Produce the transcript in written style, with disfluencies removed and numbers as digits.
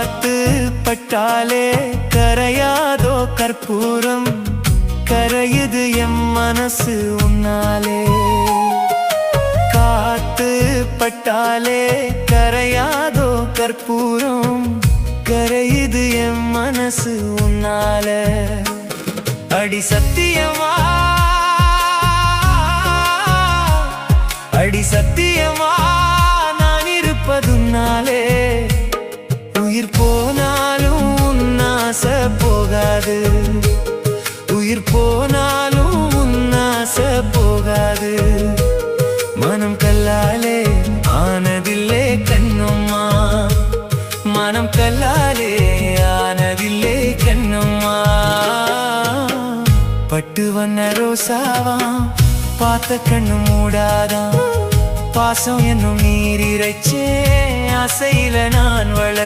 காத்து பட்டாலே கரையாதோ கற்பூரம், கரையுது எம் மனசு உன்னாலே. காத்து பட்டாலே கரையாதோ கற்பூரம், கரையுது எம் மனசு உன்னால. அடி சத்தியமா, அடி சத்தியமா நான் இருப்பதுன்னாலே. உயிர் போனாலும் உன்னாச போகாது, உயிர் போனாலும் உன்னாச போகாது. மனம் கல்லாலே ஆனதில்லே கண்ணம்மா, மனம் கல்லாலே ஆனதில்லே கண்ணம்மா. பட்டு வண்ண ரோசாவா பார்த்த கண்ணு மூடாதான், பாசம் என்னும் நீர் இறைச்சே ஆசையில நான் வள